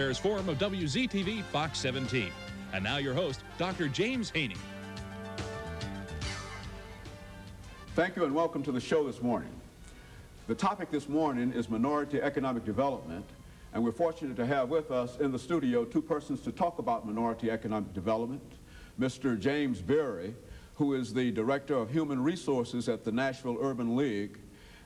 Affairs Forum of WZTV Fox 17. And now your host, Dr. James Haney. Thank you and welcome to the show this morning. The topic this morning is minority economic development, and we're fortunate to have with us in the studio two persons to talk about minority economic development. Mr. JBerry, who is the Director of Human Resources at the Nashville Urban League,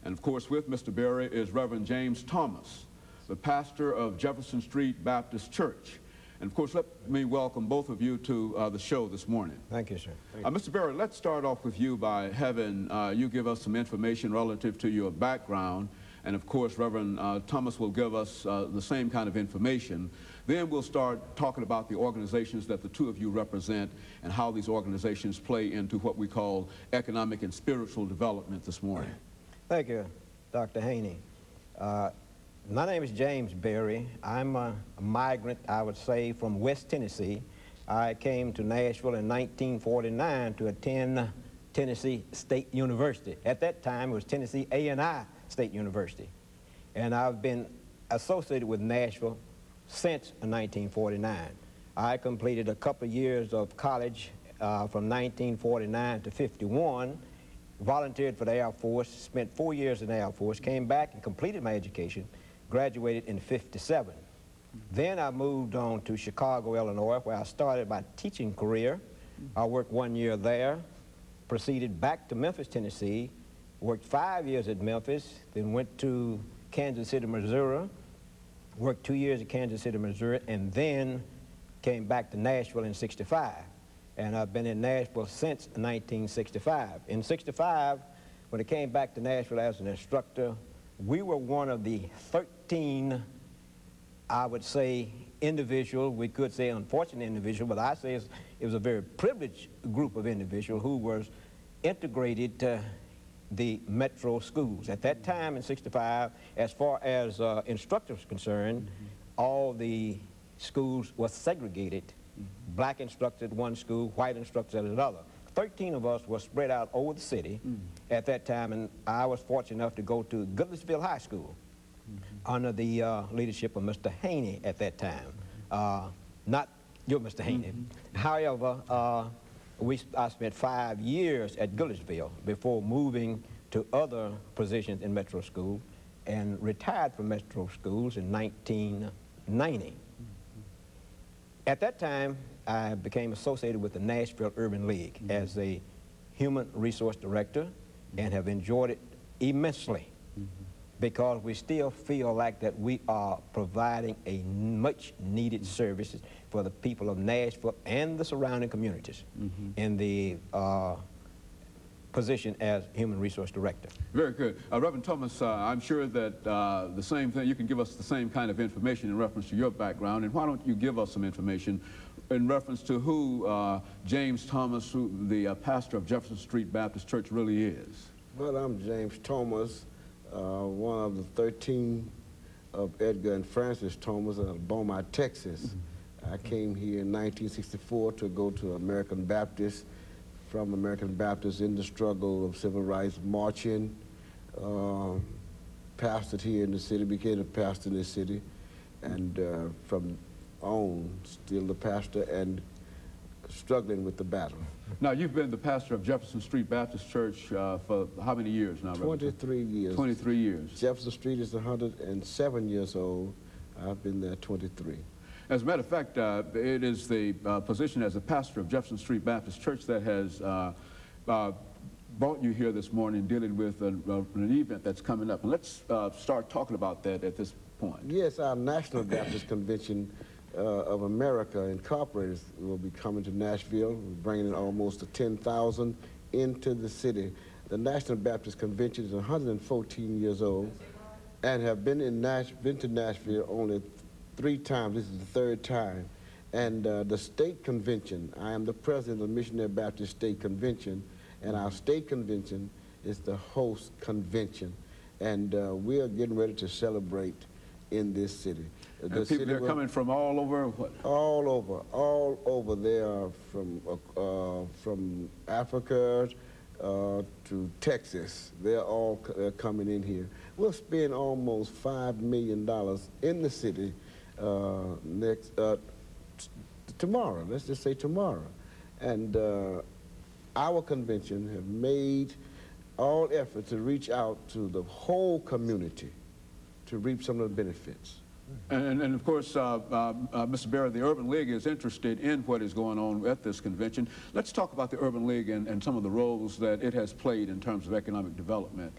and of course with Mr. Berry is Reverend JThomas1, the pastor of Jefferson Street Baptist Church. And of course, let me welcome both of you to the show this morning. Thank you, sir. Thank you. Mr. Berry, let's start off with you by having you give us some information relative to your background. And of course, Reverend Thomas will give us the same kind of information. Then we'll start talking about the organizations that the two of you represent and how these organizations play into what we call economic and spiritual development this morning. Thank you, Dr. Haney. My name is JBerry. I'm a migrant, I would say, from West Tennessee. I came to Nashville in 1949 to attend Tennessee State University. At that time, it was Tennessee A&I State University. And I've been associated with Nashville since 1949. I completed a couple of years of college from 1949 to 51, volunteered for the Air Force, spent 4 years in the Air Force, came back and completed my education, graduated in 57. Then I moved on to Chicago, Illinois, where I started my teaching career. I worked 1 year there, proceeded back to Memphis, Tennessee, worked 5 years at Memphis, then went to Kansas City, Missouri, worked 2 years at Kansas City, Missouri, and then came back to Nashville in 65. And I've been in Nashville since 1965. In 65, when I came back to Nashville as an instructor, we were one of the 13, I would say, individual, we could say unfortunate individual, but I say it was a very privileged group of individuals who was integrated to the metro schools. At that time in 65, as far as instructors were concerned, all the schools were segregated. Black instructors at one school, white instructors at another. 13 of us were spread out over the city at that time, and I was fortunate enough to go to Goodlettsville High School under the leadership of Mr. Haney at that time. Not your Mr. Haney. However, I spent 5 years at Goodlettsville before moving to other positions in Metro School and retired from Metro Schools in 1990. At that time, I became associated with the Nashville Urban League as a human resource director and have enjoyed it immensely because we still feel like that we are providing a much needed services for the people of Nashville and the surrounding communities in the position as human resource director. Very good. Reverend Thomas, I'm sure that the same thing, you can give us the same kind of information in reference to your background, and why don't you give us some information in reference to who JThomas, who the pastor of Jefferson Street Baptist Church really is? Well, I'm JThomas, one of the 13 of Edgar and Francis Thomas of Beaumont, Texas. I came here in 1964 to go to American Baptist, from American Baptist in the struggle of civil rights, marching, pastored here in the city, became a pastor in the city, and from on, still the pastor and struggling with the battle. Now, you've been the pastor of Jefferson Street Baptist Church for how many years now, Reverend? 23 years. 23 years. Jefferson Street is 107 years old. I've been there 23. As a matter of fact, it is the position as a pastor of Jefferson Street Baptist Church that has brought you here this morning dealing with an event that's coming up. And let's start talking about that at this point. Yes, our National Baptist Convention of America Incorporated will be coming to Nashville. We're bringing in almost 10,000 into the city. The National Baptist Convention is 114 years old and have been to Nashville only 3 times. This is the 3rd time. And the state convention, I am the president of the Missionary Baptist State Convention, and our state convention is the host convention. And we are getting ready to celebrate in this city. And people are coming from all over? What? All over, all over. They are from Africa to Texas. They're all coming in here. We'll spend almost $5 million in the city tomorrow. Let's just say tomorrow. And our convention have made all efforts to reach out to the whole community to reap some of the benefits. And of course, Mr. Berry, the Urban League is interested in what is going on at this convention. Let's talk about the Urban League and some of the roles that it has played in terms of economic development.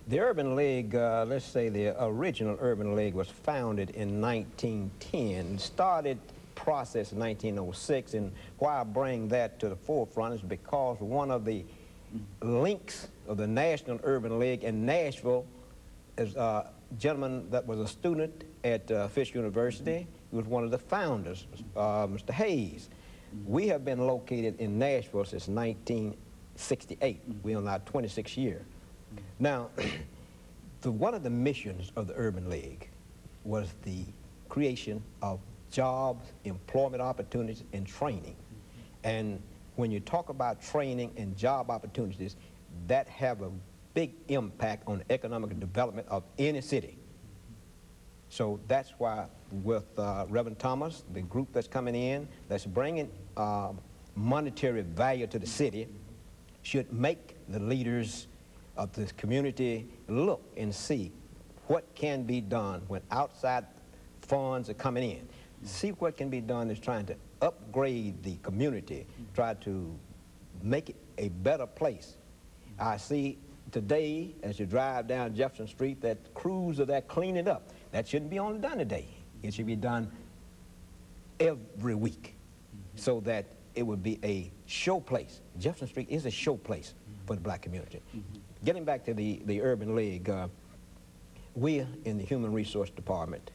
The Urban League, let's say the original Urban League was founded in 1910, started process in 1906, and why I bring that to the forefront is because one of the links of the National Urban League in Nashville is a gentleman that was a student at Fisk University. He was one of the founders, Mr. Hayes. We have been located in Nashville since 1968. We're on our 26th year. Now, one of the missions of the Urban League was the creation of jobs, employment opportunities, and training. And when you talk about training and job opportunities, that have a big impact on the economic development of any city. So that's why with Reverend Thomas, the group that's coming in, that's bringing monetary value to the city, should make the leaders of this community look and see what can be done when outside funds are coming in. See what can be done is trying to upgrade the community, try to make it a better place. I see today, as you drive down Jefferson Street, that crews are there cleaning up. That shouldn't be only done today. It should be done every week so that it would be a show place. Jefferson Street is a show place for the black community. Getting back to the Urban League, we in the Human Resource Department,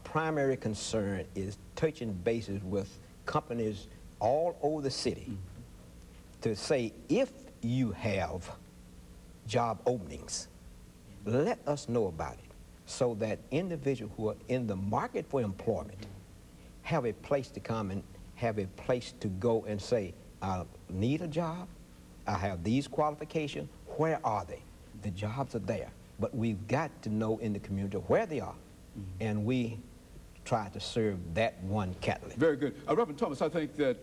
primary concern is touching bases with companies all over the city to say, if you have job openings, let us know about it so that individuals who are in the market for employment have a place to come and have a place to go and say, I need a job, I have these qualifications, where are they? The jobs are there, but we've got to know in the community where they are, and we try to serve that one catalyst. Very good. Reverend Thomas, I think that